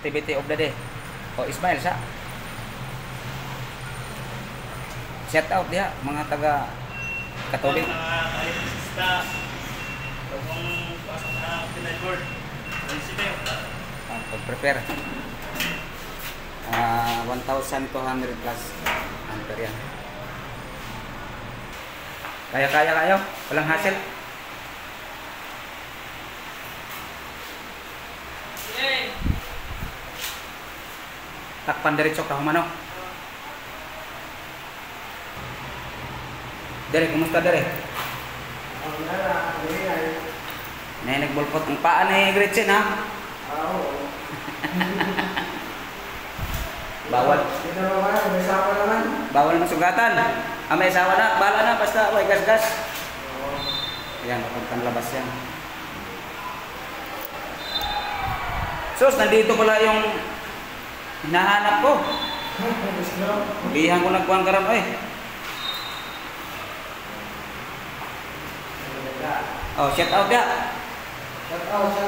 activity of the day. O Ismail sa. Shout out diha mga taga Katolik. Mga kalisista. Kung pasok na Pinay Board. Principal. Pag-prepare. 1,200 plus ampere yan. Kaya kayo. Walang hassle. Takpan diretso ka humano. Dere, kumusta dere? Nay nagbulpot ang paa ni Gretchen ha? Oo. Bawal. Hindi na ba may asawa naman? Bawal masugatan. May asawa na, bala na, basta way gas-gas. Oo. Ayan, papuntang labas yan. Sus, nandito pala yung hinahanap ko. Bihan ko nagkuhan karam eh. Oh, shout out ya. Shout out sa